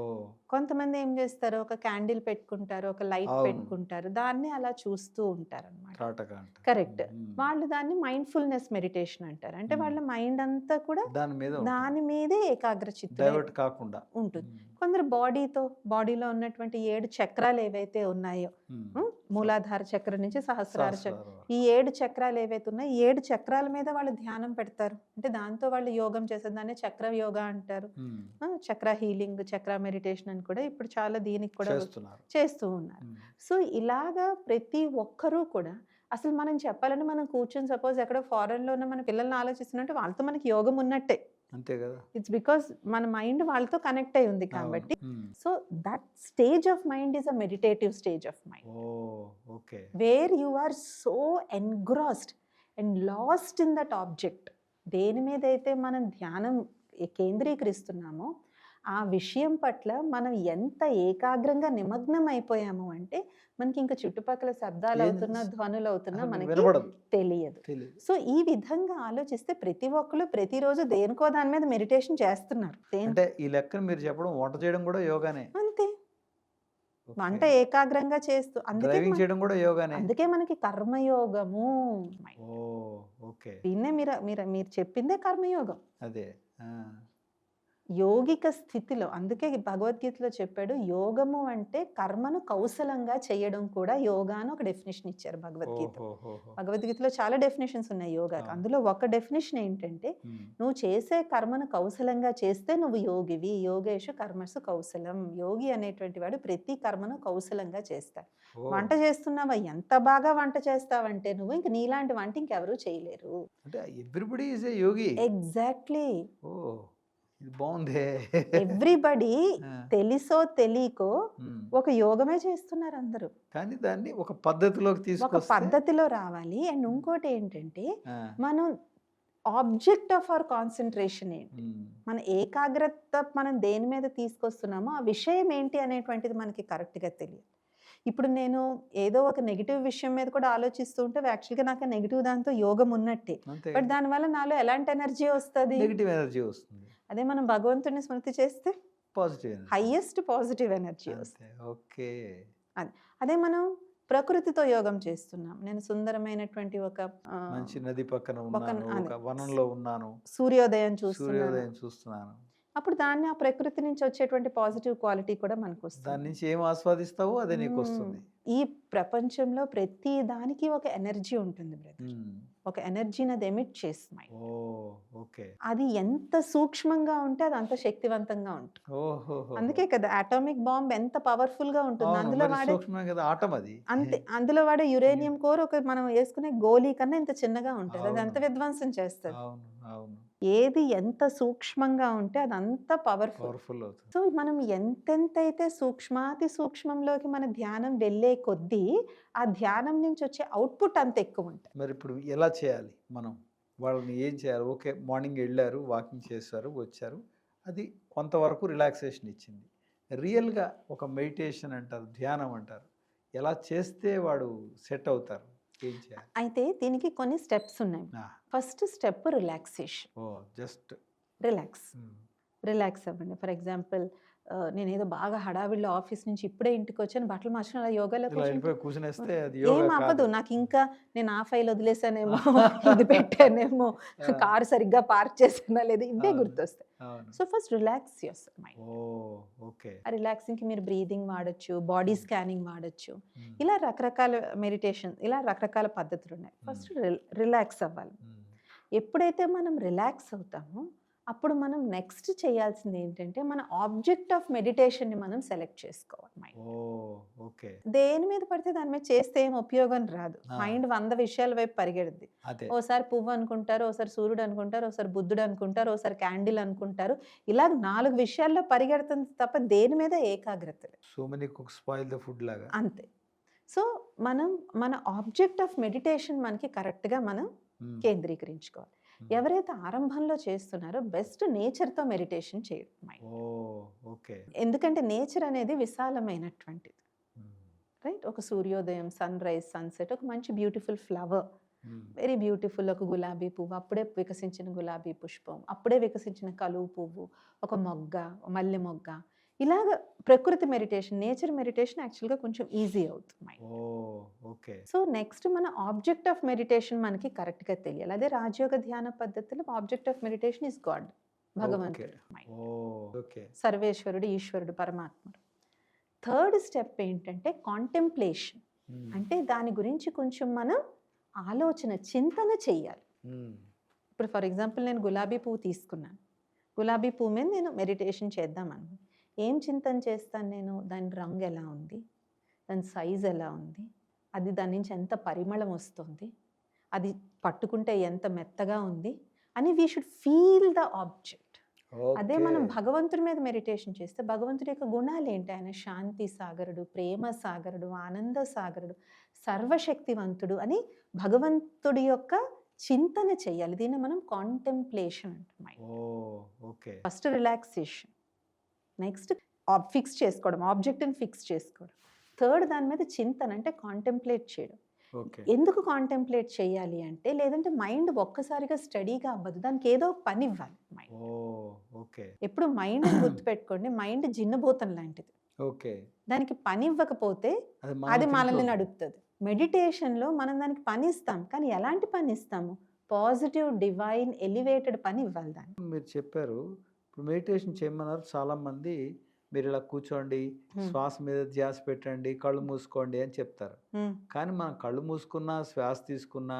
కొంతమంది ఏం చేస్తారు, ఒక క్యాండిల్ పెట్టుకుంటారు, ఒక లైట్ అవును. పెట్టుకుంటారు, దాన్ని అలా చూస్తూ ఉంటారు అనమాట. తాటక అంటారు. కరెక్ట్. హ్మ్. వాళ్ళు దాన్ని మైండ్ఫుల్నెస్ మెడిటేషన్ అంటారు. అంటే వాళ్ళ మైండ్ అంతా కూడా దాని మీద దాని మీదే ఏకాగ్ర చిత్తులై డైవర్ట్ కాకుండా ఉంటుంది. హ్మ్. కొందరు బాడీలో ఉన్నటువంటి 7 చక్రాలు ఏవైతే ఉన్నాయో, హ్మ్. మూలాధార చక్రం నుంచి సహస్రార చక్రం, సహస్రార ఈ 7 చక్రాలు ఏవైతే ఉన్నాయో, ఈ 7 చక్రాల మీద వాళ్ళు ధ్యానం పెడతారు. అంటే దాంతో వాళ్ళు యోగం చేస్తారు. దాన్ని చక్ర యోగా అంటారు. హ్మ్. చక్ర హీలింగ్, చక్ర మెడిటేషన్ అని కూడా ఇప్పుడు చాలా దీనికి కూడా చేస్తున్నారు. చేస్తూ ఉన్నారు. హ్మ్. సో ఇలాగా ప్రతి ఒక్కరూ కూడా అసలు మనం చెప్పాలంటే మనం కూర్చొని సపోజ్ ఎక్కడో ఫారెన్‌లో ఉన్న మన పిల్లల్ని ఆలోచిస్తున్నట్టే వాళ్ళతో మనకి యోగం ఉన్నట్టే. అంతే కదా. ఇట్స్ బికాస్ మన మైండ్ వాళ్ళతో కనెక్ట్ అయి ఉంది అవును. కాబట్టి. Hmm. So that stage of mind is a meditative stage of mind, oh. Okay. Where you are so engrossed and lost in that object. దేని మీద అయితే మనం ధ్యానం కేంద్రీకరిస్తున్నామో ఆ విషయం పట్ల మనం ఎంత ఏకాగ్రంగా నిమగ్నం అయిపోయాము అంటే మనకి ఇంకా చుట్టుపక్కల శబ్దాలు అవుతున్నా, ధ్వనులు అవుతున్నా అసలు మనకి వినపడదు. తెలియదు. తెలియదు. సో ఈ విధంగా ఆలోచిస్తే ప్రతి ఒక్కరు ప్రతిరోజు దేనికో దాని మీద మెడిటేషన్ చేస్తున్నారు. అంటే ఈ లెక్కన మీరు చెప్పడం వంట చేయడం కూడా యోగానే. అంతే. ఓకే. వంట ఏకాగ్రంగా చేస్తూ డ్రైవింగ్ చేయడం కూడా యోగానే. అందుకే మనకి కర్మయోగము. ఓ. ఓకే. దీన్నే మీరు మీరు మీరు చెప్పిందే కర్మయోగం. అదే. ఆ. యోగిక స్థితిలో, అందుకే భగవద్గీతలో చెప్పాడు, యోగము అంటే కర్మను కౌశలంగా చేయడం కూడా యోగా అని ఒక డెఫినేషన్ ఇచ్చారు భగవద్గీత. ఓహోహోహో. భగవద్గీతలో చాలా డెఫినేషన్స్ ఉన్నాయి యోగాకి. అవును. అందులో ఒక డెఫినేషన్ ఏంటంటే హ్మ్. నువ్వు చేసే కర్మను కౌశలంగా చేస్తే నువ్వు యోగివి. యోగేషు కర్మసు కౌశలం. యోగి అనేటువంటి వాడు ప్రతి కర్మను కౌశలంగా చేస్తాడు. ఓ. వంట చేస్తున్నావా, ఎంత బాగా వంట చేస్తావంటే నువ్వు ఇంక నీలాంటి వంట ఇంకెవరూ చేయలేరు. అంటే everybody is a yogi. Exactly. ఓ. ఇది బాగుందే. ఎవ్రీబడి ఆ. తెలిసో తెలియకో హ్మ్. ఒక యోగమే చేస్తున్నారు అందరూ. కానీ దాన్ని ఒక పద్ధతిలోకి ఒక తీసుకొస్తే పద్ధతిలో రావాలి. అండ్ ఇంకోటి ఏంటంటే ఆ. మనం ఆబ్జెక్ట్ ఆఫ్ అవర్ కాన్సంట్రేషన్ ఏంటి, హ్మ్. మన ఏకాగ్రత మనం దేని మీద తీసుకొస్తున్నామో ఆ విషయం ఏంటి అనేటువంటిది మనకి కరెక్ట్‌గా తెలియాలి. ఇప్పుడు నేను ఏదో ఒక నెగెటివ్ విషయం మీద కూడా ఆలోచిస్తూ ఉంటే యాక్చువల్‌గా నాకు ఆ నెగెటివ్ దాంతో యోగం ఉన్నట్టే. అంతే బట్ కదా. దానివల్ల నాలో ఎలాంటి ఎనర్జీ వస్తది? నెగెటివ్ ఎనర్జీ వస్తుంది. అదే మనం భగవంతుడిని స్మృతి చేస్తే positive energy. Highest positive energy వస్తుంది. అంతే. ఓకే. అదే మనం ప్రకృతితో యోగం చేస్తున్నాం. నేను సుందరమైనటువంటి ఒక మంచి నది పక్కన ఒక ఉన్నాను. ఒక వనంలో ఉన్నాను. సూర్యోదయం చూస్తున్నాను. సూర్యోదయం చూస్తున్నాను. అప్పుడు దాన్ని ఆ ప్రకృతి నుంచి వచ్చేటువంటి పాజిటివ్ క్వాలిటీ కూడా దాని మనకొస్తుంది. నుంచి ఏం ఆస్వాదిస్తావో అదే హ్మ్. నీకొస్తుంది. ఈ ప్రపంచంలో ప్రతి దానికి ఒక ఎనర్జీ ఉంటుంది బ్రదర్. హ్మ్. ఒక ఎనర్జీని అది ఎమిట్ చేస్తుంది. ఓహ్! ఓకే. అది ఎంత సూక్ష్మంగా ఉంటే అది అంత శక్తివంతంగా ఉంటుంది. ఓహోహోహో! అందుకే కదా అటామిక్ బాంబ్ ఎంత పవర్‌ఫుల్‌గా ఉంటుంది. అవును. అందులో మరి వాడే సూక్ష్మమే కదా! ఆటం అది. అంతే. అందులో వాడే యురేనియం కోర్ ఒక మనం యేసుకునే గోలీ కన్నా ఇంత చిన్నగా ఉంటది. అది ఎంత అవును. విధ్వంసం చేస్తది. అవును. అవును. ఏది ఎంత సూక్ష్మంగా ఉంటే అదంత పవర్‌ఫుల్. పవర్‌ఫుల్ అవుతుంది. సో, మనం ఎంతెంతైతే సూక్ష్మాతి సూక్ష్మంలోకి మన ధ్యానం వెళ్ళే కొద్దీ, ఆ ధ్యానం నుంచి వచ్చే ఔట్‌పుట్ అంత ఎక్కువుంటది. మరిప్పుడు ఎలా చేయాలి మనం? వాళ్ళని ఏం చేయాలి? ఓకే. మార్నింగ్ ఎళ్లారు, వాకింగ్ చేశారు, వచ్చారు. అది కొంతవరకు రిలాక్సేషన్ ఇచ్చింది. రియల్‌గా ఒక మెడిటేషన్ అంటారు, ధ్యానం అంటారు. ఎలా చేస్తే వాడు సెట్ అవుతారు? ఏం చేయాలి? అయితే దీనికి కొన్ని స్టెప్స్ ఉన్నాయి. ఆ! First step relaxation. Oh! Just relax. Hmm. Relax అవ్వండి. ఫర్ ఎగ్జాంపుల్ నేనేదో బాగా హడావిడిలో ఆఫీస్ నుంచి ఇప్పుడే ఇంటికొచ్చాను. బట్టలు మార్చుకొని అలా యోగాలో ఇలా కూర్చుంటే ఎళ్ళిపోయి కూర్చునేస్తే అది యోగా ఏం అవ్వదు. కాదు. నాకింకా నేను ఆ ఫైల్ వదిలేసానేమో, ఇది పెట్టానేమో, ఆ! కారు సరిగ్గా పార్క్ చేశానా లేదా ఇవే అవును. గుర్తొస్తాయి. అవును. So, first relax yourself mind. Oh! Okay. ఆ రిలాక్సింగ్‌కి మీరు బ్రీతింగ్ వాడొచ్చు, బాడీ హ్మ్. స్కానింగ్ వాడొచ్చు. హ్మ్. ఇలా రకరకాల మెడిటేషన్ ఇలా రకరకాల పద్ధతులున్నాయి. హ్మ్. ఫస్ట్ రిలాక్స్ అవ్వాలి. హ్మ్. ఎప్పుడైతే మనం రిలాక్స్ అవుతామో, అప్పుడు మనం నెక్స్ట్ చేయాల్సింది ఏంటంటే, మన ఆబ్జెక్ట్ ఆఫ్ మెడిటేషన్‌ని మనం సెలెక్ట్ చేసుకోవాలి మైండ్. ఓహ్! ఓకే. దేని మీద పడితే దాని మీద చేస్తే ఏం ఉపయోగం రాదు. ఆ! మైండ్ 100 విషయాల వైపు పరిగెడుద్ది. అదే. ఓసారి పువ్వు అనుకుంటారు, ఓసారి సూర్యుడు అనుకుంటారు, ఓసారి బుద్ధుడు అనుకుంటారు, ఓసారి క్యాండిల్ అనుకుంటారు. ఇలా 4 విషయాల్లో పరిగెడుతుంది తప్ప దేని మీద ఏకాగ్రత లేదు. So many cooks spoil the food లాగా. అంతే. సో, మనం మన ఆబ్జెక్ట్ ఆఫ్ మెడిటేషన్ మనకి కరెక్ట్‌గా మనం హ్మ్. కేంద్రీకరించుకోవాలి. హ్మ్. ఎవరైతే ఆరంభంలో చేస్తున్నారో బెస్ట్ నేచర్‌తో మెడిటేషన్ చేయడం మైండ్. ఓహ్! ఓకే. ఎందుకంటే నేచర్ అనేది విశాలమైనటువంటిది. హ్మ్. రైట్? ఒక సూర్యోదయం, సన్‌రైజ్, సన్‌సెట్ ఒక మంచి బ్యూటిఫుల్ ఫ్లవర్. హ్మ్. వెరీ బ్యూటిఫుల్ ఒక గులాబీ పువ్వు, అప్పుడే వికసించిన గులాబీ పుష్పం, అప్పుడే వికసించిన కలువ పువ్వు, ఒక మొగ్గ, మల్లె మొగ్గ. ఇలాగ ప్రకృతి మెడిటేషన్, నేచర్ మెడిటేషన్ యాక్చువల్‌గా కొంచెం ఈజీ అవుతుంది mind. Oh! Okay. So, next మన ఆబ్జెక్ట్ ఆఫ్ మెడిటేషన్ మనకి కరెక్ట్‌గా తెలియాలి. అదే రాజయోగ ధ్యాన పద్ధతిలో object of meditation is God. Okay. భగవంతుడు మైండ్. ఓహ్! ఓకే. సర్వేశ్వరుడు, ఈశ్వరుడు, పరమాత్ముడు. థర్డ్ స్టెప్ ఏంటంటే కాంటెంప్లేషన్. హ్మ్. అంటే దాని గురించి కొంచెం మనం ఆలోచన, చింతన చెయ్యాలి. హ్మ్. ఇప్పుడు ఫర్ ఎగ్జాంపుల్ నేను గులాబీ పువ్వు తీసుకున్నాను. గులాబీ పువ్వు మీద నేను మెడిటేషన్ చేద్దామను. ఏం చింతన చేస్తాను నేను? దాని రంగు ఎలా ఉంది? దాని సైజ్ ఎలా ఉంది? అది దాని నుంచి ఎంత పరిమళం వస్తుంది? అది పట్టుకుంటే ఎంత మెత్తగా ఉంది? అని we should feel the object. అదే ఓకే. మనం భగవంతుడి మీద మెడిటేషన్ చేస్తే భగవంతుడి యొక్క గుణాలేంటి? ఆయన శాంతి సాగరుడు, ప్రేమ సాగరుడు, ఆనంద సాగరుడు, సర్వశక్తివంతుడు అని భగవంతుడి యొక్క చింతన చేయాలి. దీన్ని మనం కాంటెంప్లేషన్ అంటాం. Oh! Okay. First relaxation. Next fix చేసుకోవడం. ఆబ్జెక్ట్‌ని ఫిక్స్ చేసుకోవడం. థర్డ్ దాని మీద చింతన అంటే కాంటెంప్లేట్ చేయడం. ఓకే. ఎందుకు కాంటెంప్లేట్ చేయాలి అంటే, లేదంటే మైండ్ ఒక్కసారిగా స్టడీగా అవ్వదు. దానికి ఏదో ఒక పనివ్వాలి మైండ్. ఓహ్! ఓకే. ఎప్పుడు మైండ్‌ని గుర్తుపెట్టుకోండి. మైండ్ జిన్నభూతం లాంటిది. ఓకే. దానికి పనివ్వకపోతే అది అది మనల్ని తింటూ మనల్ని ఉంటుంది. నడుపుతది. మెడిటేషన్‌లో మనం దానికి పనిస్తాం. కానీ ఎలాంటి పనిస్తాము? పాజిటివ్, డివైన్, ఎలివేటెడ్ పని ఇవ్వాలి దానికి. మీరు చెప్పారు. ఇప్పుడు మెడిటేషన్ చేయమన్నారు చాలామంది. మీరిలా కూర్చోండి, హ్మ్. శ్వాస మీద ధ్యాస పెట్టండి, కళ్ళు మూసుకోండి అని చెప్తారు. హ్మ్. కానీ మనం కళ్ళు మూసుకున్నా, శ్వాస తీసుకున్నా,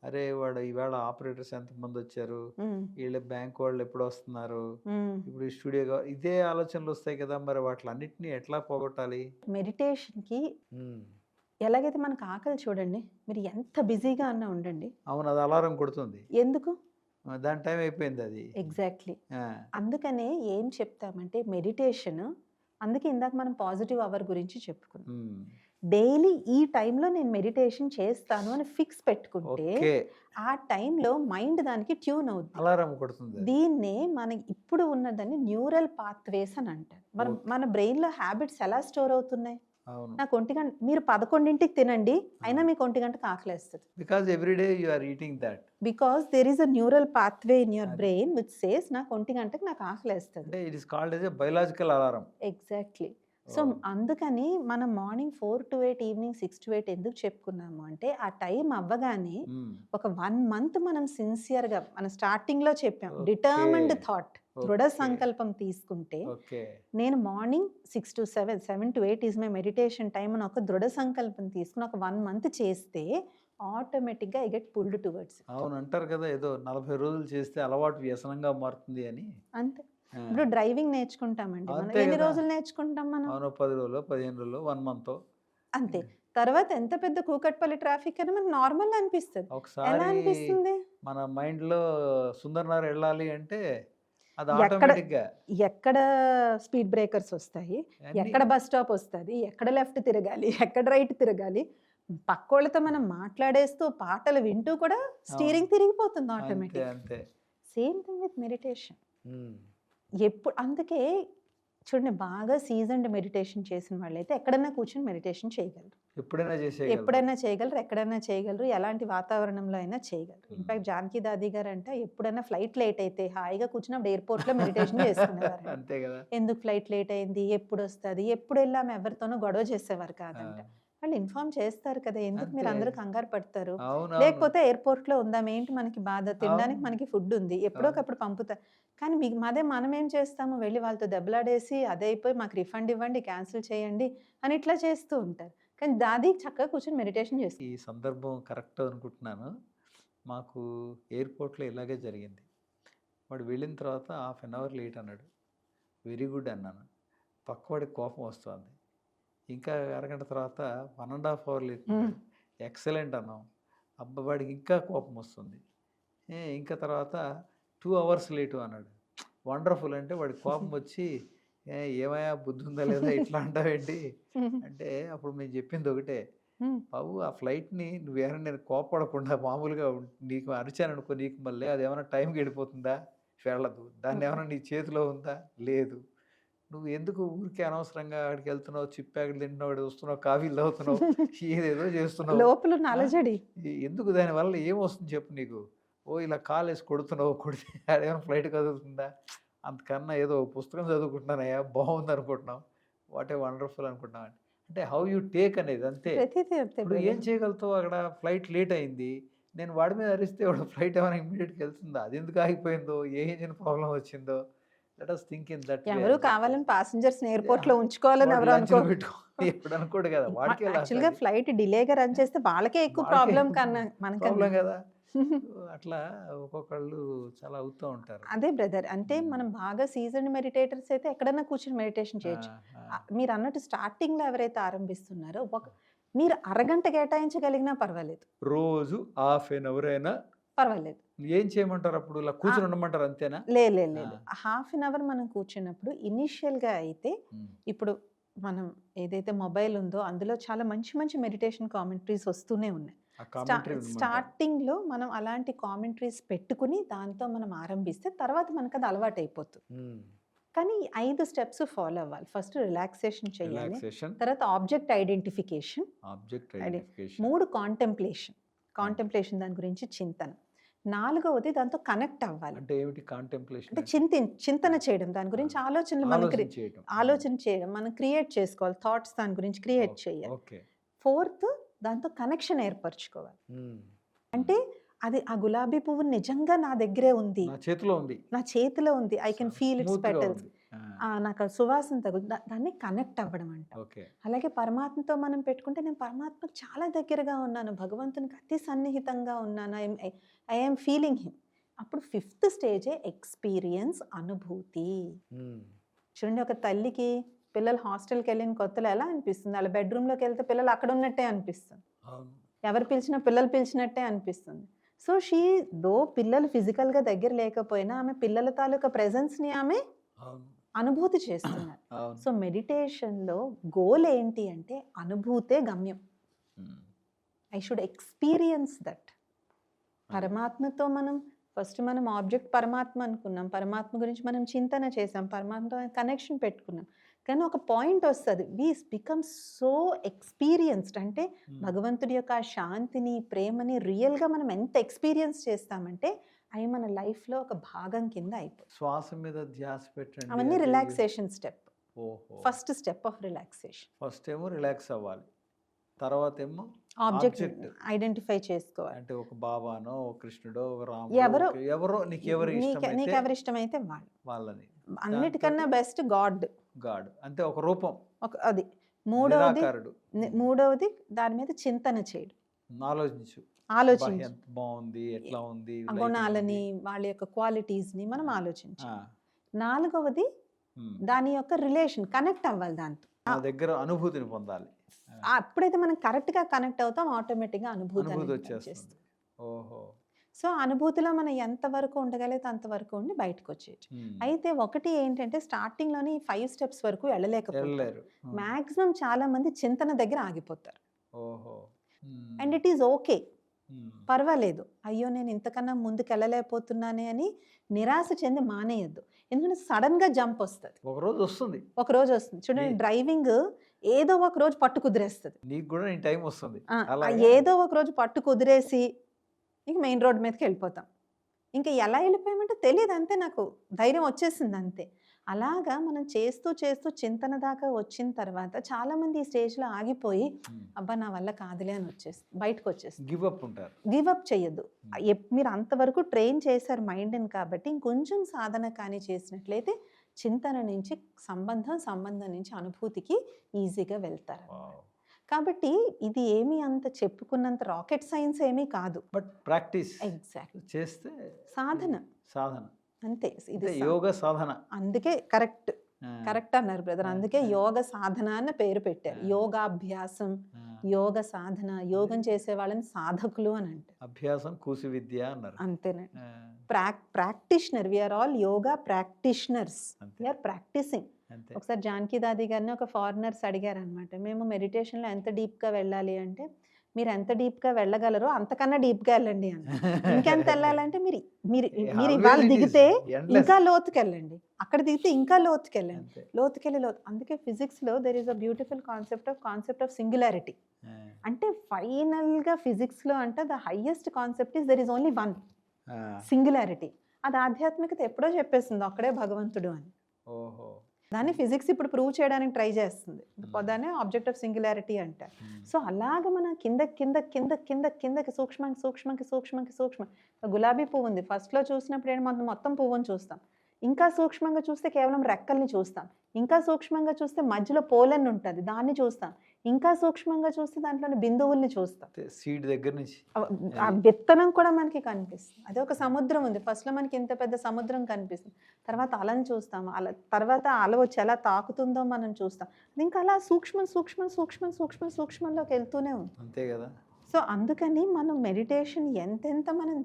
అరే! వాడు ఈవేళ ఆపరేటర్స్ ఎంతమందొచ్చారు? హ్మ్. ఈళ్ళ బ్యాంక్ వాళ్ళు ఎప్పుడొస్తున్నారు? హ్మ్. ఇప్పుడు ఈ స్టూడియోగా ఇదే ఆలోచనలొస్తాయి కదా! మరి వాటిలన్నిటిని ఎట్లా పోగొట్టాలి? మెడిటేషన్‌కి హ్మ్. ఎలాగైతే మనకు ఆకలి చూడండి, మీరు ఎంత బిజీగా అన్నా ఉండండి. అవును. అది అలారం కొడుతుంది. ఎందుకు? దాని టైం అయిపోయిందది. ఎగ్జాక్ట్‌లీ. ఆ! అందుకనే ఏం చెప్తామంటే మెడిటేషన్ అందుకే ఇందాక మనం పాజిటివ్ అవర్ గురించి చెప్పుకున్నాం. హ్మ్. డైలీ ఈ టైంలో నేను మెడిటేషన్ చేస్తాను అని ఫిక్స్ పెట్టుకుంటే, ఓకే. ఆ టైంలో మైండ్ దానికి ట్యూన్ అవుద్ది. అలారం కొడుతుందది. దీన్నే మన ఇప్పుడు ఉన్నదాన్ని న్యూరల్ పాత్‌వేస్ అని అంటారు. మన ఓకే. మన బ్రెయిన్‌లో హ్యాబిట్స్ ఎలా స్టోర్ అవుతున్నాయి? అవును. నాకు మీరు 11కి తినండి. ఆ! అయినా మీకు 1 ఆకలేస్తది. Because every day you are eating that. Because there is a neural pathway in your అది. బ్రెయిన్ విచ్ సేస్ నాకు 1 నాకు ఆకలేస్తది. అంటే it is called as a biological alarm. Exactly. So, oh! అందుకని మనం మార్నింగ్ 4-8, ఈవినింగ్ 6-8 ఎందుకు చెప్పుకున్నాము అంటే, ఆ టైం అవ్వగానే హ్మ్. ఒక 1 మంత్ మనం సిన్సియర్‌గా మనం స్టార్టింగ్‌లో చెప్పాం. ఓకే. Determined thought. దృఢ ఓకే. సంకల్పం తీసుకుంటే ఓకే. నేను morning 6 to 7, 7 to 8 is my meditation time అని ఒక దృఢ సంకల్పం తీసుకుని ఒక 1 మంత్ చేస్తే ఆటోమేటిక్గా ఐ గెట్ పుల్డ్ టువర్డ్స్. అవును అంటారు కదా, ఏదో 40 రోజులు చేస్తే అలవాటు వ్యసనంగా మారుతుంది అని. అంతే. ఆ, ఇప్పుడు డ్రైవింగ్ నేర్చుకుంటామండి మనం. అంతే ఎన్ని కదా. రోజులు నేర్చుకుంటాం మనం? అవును 10 రోజులు 15 రోజులు 1 మంత్. అంతే. తర్వాత ఎంత పెద్ద కూకట్పల్లి ట్రాఫిక్ అని మనకు నార్మల్ అనిపిస్తుంది. ఎలా ఒకసారి అనిపిస్తుంది? మన మైండ్లో సుందర్నగర్ వెళ్ళాలి అంటే అది ఎక్కడ ఆటోమేటిక్గా ఎక్కడ స్పీడ్ బ్రేకర్స్ వస్తాయి, అన్ని ఎక్కడ బస్ స్టాప్ వస్తుంది, ఎక్కడ లెఫ్ట్ తిరగాలి, ఎక్కడ రైట్ తిరగాలి, పక్కోళ్ళతో మనం మాట్లాడేస్తూ పాటలు వింటూ కూడా స్టీరింగ్ తిరిగిపోతుంది అంతే ఆటోమేటిక్. అంతే. Same thing with meditation. Um. ఎప్పుడు అందుకే చూడండి, బాగా సీజన్డ్ మెడిటేషన్ చేసిన వాళ్ళైతే ఎక్కడైనా కూర్చొని మెడిటేషన్ చేయగలరు, ఎప్పుడైనా ఎప్పుడైనా చేయగలరు, ఎక్కడైనా చేయగలరు, ఎలాంటి వాతావరణంలో అయినా చేయగలరు. ఇన్ఫాక్ట్ జానకి దాది గారు అంటే ఎప్పుడైనా ఫ్లైట్ లేట్ అయితే హాయిగా కూర్చున్నప్పుడు ఎయిర్పోర్ట్లో మెడిటేషన్ చేసుకునేవారు. అంతే కదా. ఎందుకు ఫ్లైట్ లేట్ అయింది, ఎప్పుడు వస్తుంది, ఎప్పుడు వెళ్ళాము, ఎవరితోనూ గొడవ చేసేవారు కాదంట. వాళ్ళు ఇన్ఫార్మ్ చేస్తారు కదా, ఎందుకు మీరు అంతే. అందరూ కంగారు పడతారు, అవును లేకపోతే ఎయిర్పోర్ట్లో ఉందాం, ఏంటి మనకి బాధ, తినడానికి అవును. మనకి ఫుడ్ ఉంది, ఎప్పుడోకప్పుడు పంపుతారు. కానీ మీకు మనం ఏం చేస్తాము, వెళ్ళి వాళ్ళతో దెబ్బలాడేసి అదే అయిపోయి మాకు రిఫండ్ ఇవ్వండి, క్యాన్సిల్ చేయండి అని ఇట్లా చేస్తూ ఉంటారు. కానీ దాది చక్కగా కూర్చొని మెడిటేషన్ చేస్తుంది. ఈ సందర్భం కరెక్ట్ అనుకుంటున్నాను. మాకు ఎయిర్పోర్ట్లో ఇలాగే జరిగింది. వాడు వెళ్ళిన తర్వాత 1/2 అవర్ లేట్ అన్నాడు. వెరీ గుడ్ అన్నాను. పక్కవాడికి కోపం వస్తుంది. ఇంకా అరగంట తర్వాత 1.5 అవర్ లేట్ అన్నాడు. ఎక్సలెంట్ అన్నాం. వాడికి ఇంకా కోపం వస్తుంది. ఇంకా తర్వాత 2 అవర్స్ లేటు అన్నాడు. వండర్ఫుల్ అంటే వాడికి కోపం వచ్చి ఏమయ్యా బుద్ధి ఉందా లేదా ఇట్లా అంటావేంటి అంటే అప్పుడు మేము చెప్పింది ఒకటే, బాబు ఆ ఫ్లైట్ని నువ్వేమైనా నేను కోపడకుండా మామూలుగా నీకు అరిచాను అనుకో, నీకు మళ్ళీ అది ఏమైనా టైంకి వెళ్ళిపోతుందా? వెళ్ళదు. దాన్ని ఏమైనా నీ చేతిలో ఉందా? లేదు. నువ్వు ఎందుకు ఊరికే అనవసరంగా అక్కడికి వెళ్తున్నావు, చిప్ ప్యాకెట్ తింటున్నావు, వస్తున్నావు, కాఫీలు తాగుతున్నావు, ఏదేదో చేస్తున్నావు. లోపల నలజడి. ఎందుకు దానివల్ల ఏమొస్తుంది చెప్పు నీకు? ఓ ఇలా కాలు వేసి కొడుతున్నావు, కొడితే అదేమైనా ఫ్లైట్ కదులుతుందా? అంతకన్నా ఏదో పుస్తకం చదువుకుంటున్నానయ్యా బాగుంది అనుకుంటున్నాం, వాట్ ఏ వండర్ఫుల్ అనుకుంటున్నాం. అంటే హౌ యూ టేక్ అనేది అంతే. ప్రతిదీ అంతే ఇప్పుడు ఏం brother. చేయగలుగుతావు? అక్కడ ఫ్లైట్ లేట్ అయింది, నేను వాడి మీద అరిస్తే వాడు ఫ్లైట్ ఏమైనా ఇమ్మీడియట్గా వెళ్తుందా? అది ఎందుకు ఆగిపోయిందో, ఏ ఇంజిన్ ప్రాబ్లం వచ్చిందో, let us think in that way ఎవరు అని కావాలని చెప్పేసి. ప్యాసింజర్స్ ఎయిర్పోర్ట్లో ఉంచుకోవాలని వాడు ఎవరు అనుకో. లంచ్లో పెట్టుకో ఎప్పుడు అనుకోడు కదా, వాడికే లాస్. యాక్చువల్గా ఫ్లైట్ డిలేగా రన్ చేస్తే వాళ్ళకే ఎక్కువ వాళ్ళకే ప్రాబ్లం ఎక్కువ కన్నా మనకన్నా. ప్రాబ్లం కదా. అట్లా ఒక్కొక్కళ్ళు చాలా అవుతూ ఉంటారు. అదే బ్రదర్, అంటే మనం బాగా సీజన్డ్ మెడిటేటర్స్ అయితే ఎక్కడైనా కూర్చొని మెడిటేషన్ ఆ, చేయొచ్చు. ఆ. మీరు అన్నట్టు స్టార్టింగ్లో ఎవరైతే ఆరంభిస్తున్నారో మీరు అరగంట కేటాయించగలిగినా పర్వాలేదు, రోజు 1/2 అవర్ అయినా పర్వాలేదు. ఏం చేయమంటారు అప్పుడు? ఇలా కూర్చొని ఉండమంటారు అంతేనా? లేదు, హాఫ్ అన్ అవర్ మనం కూర్చున్నప్పుడు ఇనీషియల్గా అయితే ఉమ్. ఇప్పుడు మనం ఏదైతే మొబైల్ ఉందో అందులో చాలా మంచి మంచి మెడిటేషన్ కామెంటరీస్ వస్తూనే ఉన్నాయి. ఆ కామెంటరీ వినమంటారు. స్టార్టింగ్లో మనం అలాంటి కామెంటరీస్ పెట్టుకుని దాంతో మనం ఆరంభిస్తే తర్వాత మనకు అది అలవాటు అయిపోతుంది. కానీ 5 స్టెప్స్ ఫాలో అవ్వాలి. ఫస్ట్ రిలాక్సేషన్ చేయాలి, రిలాక్సేషన్, తర్వాత object identification, object identification, 3 contemplation దాని గురించి చింతన, 4వది దాంతో కనెక్ట్ అవ్వాలి. అంటే ఏమిటి కాంటెంప్లేషన్? అంటే చింతన చేయడం, దాని గురించి ఆలోచనలు మనం ఆలోచన చేయడం, మనం క్రియేట్ చేసుకోవాలి, థాట్స్ దాని గురించి క్రియేట్ చేయాలి. ఓకే. 4th దాంతో కనెక్షన్ ఏర్పరచుకోవాలి. అంటే అది ఆ గులాబీ పువ్వు నిజంగా నా దగ్గరే ఉంది, నా చేతిలో ఉంది, నా చేతిలో ఉంది, I can feel it's Smooth గా పెటల్స్, ఉంది. నాకు ఆ సువాసన తగులు, దాన్ని కనెక్ట్ అవ్వడం అంట. ఓకే. అలాగే పరమాత్మతో మనం పెట్టుకుంటే నేను పరమాత్మకు చాలా దగ్గరగా ఉన్నాను, భగవంతునికి అతి సన్నిహితంగా ఉన్నాను, ఐఎమ్ ఫీలింగ్ హిమ్. అప్పుడు 5th స్టేజే ఎక్స్పీరియన్స్, అనుభూతి. చూడండి, ఒక తల్లికి పిల్లలు హాస్టల్కి వెళ్ళిన కొత్తలో ఎలా అనిపిస్తుంది? వాళ్ళ బెడ్రూమ్లోకి వెళ్తే పిల్లలు అక్కడ ఉన్నట్టే అనిపిస్తుంది, ఎవరు పిలిచినా పిల్లలు పిలిచినట్టే అనిపిస్తుంది. సో పిల్లలు ఫిజికల్గా దగ్గర లేకపోయినా ఆమె పిల్లల తాలూకా ప్రెజెన్స్ని ఆమె అనుభూతి చేస్తున్నారు. సో మెడిటేషన్లో గోల్ ఏంటి అంటే అనుభూతే గమ్యం. I should experience that. పరమాత్మతో మనం ఆబ్జెక్ట్ పరమాత్మ అనుకున్నాం, పరమాత్మ గురించి మనం చింతన చేసాం, పరమాత్మతో కనెక్షన్ పెట్టుకున్నాం. కానీ ఒక పాయింట్ వస్తుంది, వీ బికమ్ సో ఎక్స్పీరియన్స్డ్, అంటే భగవంతుడి యొక్క ఆ శాంతిని, ప్రేమని రియల్గా మనం ఎంత ఎక్స్పీరియన్స్ చేస్తామంటే అవి మన లైఫ్లో ఒక భాగం కింద అయిపోతుంది. శ్వాస మీద ధ్యాస పెట్టండి, అవన్నీ రిలాక్సేషన్ స్టెప్. ఓహో. First step of relaxation. First ఏమో రిలాక్స్ అవ్వాలి, తర్వాత ఏమో ఆబ్జెక్ట్ ఆబ్జెక్ట్ ఐడెంటిఫై చేసుకోవాలి. అంటే ఒక బాబానో ఒక కృష్ణుడో ఒక ఎవరో రాముడో ఎవరో నీకెవరు ఇష్టమైతే నీకెవరు ఇష్టమైతే వాళ్ళు. వాళ్ళని అన్నిటికన్నా బెస్ట్ గాడ్. గాడ్ అంటే ఒక రూపం అది. మూడవది నిరాకారుడు మూడవది దాని మీద చింతన చేయడం, ఆలోచించు ఆలోచించు. ఎంత బాగుంది ఎట్లా ఉంది ఆ గుణాలని, వాళ్ళ యొక్క క్వాలిటీస్ని మనం ఆలోచించాలి. ఆ, నాలుగవది ఉమ్. దాని యొక్క రిలేషన్, కనెక్ట్ అవ్వాలి దాంతో. నా దగ్గర అనుభూతిని పొందాలి. అప్పుడైతే మనం కరెక్ట్గా కనెక్ట్ అవుతాం, ఆటోమేటిక్గా అనుభూతి అనుభూతి అనేది వచ్చేస్తుంది. వచ్చేస్తుంది. ఓహో సో అనుభూతిలో మనం ఎంతవరకు ఉండగలిగితే అంతవరకు ఉండి బయటకు వచ్చేయచ్చు. ఉమ్. అయితే ఒకటి ఏంటంటే స్టార్టింగ్లోని 5 steps వరకు వెళ్ళలేకపోతారు. వెళ్ళలేరు. ఉమ్. మ్యాక్సిమం చాలా మంది చింతన దగ్గర ఆగిపోతారు. ఓహో ఉమ్. అండ్ ఇట్ ఈజ్ ఓకే, ఉమ్. పర్వాలేదు. అయ్యో నేను ఇంతకన్నా ముందుకు వెళ్ళలేకపోతున్నానే అని నిరాశ చెంది మానేయద్దు. ఎందుకంటే సడన్గా జంప్ వస్తుంది, ఒక రోజు వస్తుంది, ఒక రోజు వస్తుంది. చూడండి, నీ- డ్రైవింగ్ ఏదో ఒక రోజు పట్టు కుదిరేస్తుంది. నీకు కూడా నీ టైం వస్తుంది. ఆ, అలాగే ఏదో ఒక రోజు పట్టు కుదిరేసి ఇంక మెయిన్ రోడ్ మీదకి వెళ్ళిపోతాం. ఇంకా ఎలా వెళ్ళిపోయామంటే తెలియదు, అంతే. నాకు ధైర్యం వచ్చేసింది అంతే. అలాగా మనం చేస్తూ చేస్తూ చింతన దాకా వచ్చిన తర్వాత చాలామంది ఈ స్టేజ్లో ఆగిపోయి అబ్బా నా వల్ల కాదులే అని బయటకు వచ్చేస్తుంది. గివ్ అప్ ఉంటారు. గివ్ అప్ చేయొద్దు. మీరు అంతవరకు ట్రైన్ చేశారు మైండ్ని కాబట్టి ఇంకొంచెం సాధన కానీ చేసినట్లయితే చింతన నుంచి సంబంధం నుంచి అనుభూతికి ఈజీగా వెళ్తారు. వావ్. కాబట్టి ఇది ఏమీ అంత చెప్పుకున్నంత రాకెట్ సైన్స్ ఏమీ కాదు. బట్ ప్రాక్టీస్ ఎగ్జాక్ట్లీ చేస్తే సాధన సాధన అంతే. ఇది అంటే యోగ సాధన. అందుకే కరెక్ట్ ఆ, కరెక్ట్ అన్నారు బ్రదర్. అందుకే యోగ సాధన అన్న పేరు పెట్టారు. యోగాభ్యాసం, ఆ. యోగ సాధన, యోగం చేసే వాళ్ళని సాధకులు అని అంటారు. అభ్యాసం కూసి విద్య అన్నారు. అంతేనండి. ఆ, practitioner, we are all yoga practitioners, అంతే వీఆర్ ప్రాక్టీసింగ్. అంతే. ఒకసారి జానకి దాది గారిని ఒక ఫారినర్స్ అడిగారు అనమాట, మేము మెడిటేషన్లో ఎంత డీప్గా వెళ్ళాలి అంటే, మీరు ఎంత డీప్గా వెళ్ళగలరో అంతకన్నా డీప్గా వెళ్ళండి అని. ఇంకెంత వెళ్ళాలంటే మీరు మీరు మీరు Always ఇవాళ it is దిగితే endless. ఇంకా లోతుకి వెళ్ళండి, అక్కడ దిగితే ఇంకా లోతుకి వెళ్ళండి, అంతే. లోతుకెళ్ళి అందుకే ఫిజిక్స్లో there is a beautiful concept of singularity. ఆ, అంటే ఫైనల్గా ఫిజిక్స్లో అంటే the highest concept is there is only one, ఆ, సింగులారిటీ. అది ఆధ్యాత్మికత ఎప్పుడో చెప్పేస్తుంది, అక్కడే భగవంతుడు అని. ఓహో దాన్ని ఫిజిక్స్ ఇప్పుడు ప్రూవ్ చేయడానికి ట్రై చేస్తుంది. దాన్ని ఆబ్జెక్ట్ ఆఫ్ సింగులారిటీ అంటారు. ఉమ్. సో అలాగ మనం కిందకి సూక్ష్మం. గులాబీ పువ్వు ఉంది, ఫస్ట్లో చూసినప్పుడు ఏంటి మనం మొత్తం పువ్వుని చూస్తాం. ఇంకా సూక్ష్మంగా చూస్తే కేవలం రెక్కల్ని చూస్తాం. ఇంకా సూక్ష్మంగా చూస్తే మధ్యలో పోలన్ ఉంటుంది, దాన్ని చూస్తాం. ఇంకా సూక్ష్మంగా చూస్తే దాంట్లోని బిందువుల్ని చూస్తాం. సీడ్ దగ్గర నుంచి ఆ విత్తనం కూడా మనకి కనిపిస్తుంది. అదే ఒక సముద్రం ఉంది, ఫస్ట్లో మనకి ఇంత పెద్ద సముద్రం కనిపిస్తుంది, తర్వాత అలను చూస్తాం, తర్వాత అల వచ్చి ఎలా తాకుతుందో మనం చూస్తాం. అది ఇంకా అలా సూక్ష్మంలోకి వెళ్తూనే ఉంది. అంతే కదా. సో అందుకని మనం మెడిటేషన్ ఎంతెంత మనం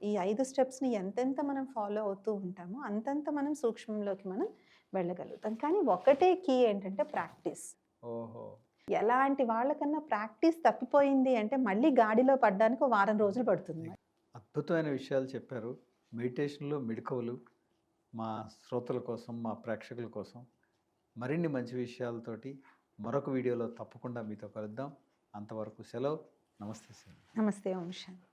ఈ 5 స్టెప్స్ని ఎంతెంత మనం ఫాలో అవుతూ ఉంటామో అంతంత మనం సూక్ష్మంలోకి మనం వెళ్ళగలుగుతాం. కానీ ఒకటే కీ ఏంటంటే ప్రాక్టీస్. ఓహో ఎలాంటి వాళ్ళకన్నా ప్రాక్టీస్ తప్పిపోయింది అంటే మళ్ళీ గాడిలో పడ్డానికి 1 వారం రోజులు పడుతుంది. అద్భుతమైన విషయాలు చెప్పారు. మెడిటేషన్లో మెడికవులు మా శ్రోతల కోసం, మా ప్రేక్షకుల కోసం మరిన్ని మంచి విషయాలతోటి మరొక వీడియోలో తప్పకుండా మీతో కలుద్దాం. అంతవరకు సెలవు. నమస్తే సార్. నమస్తే ఓం శాంతి.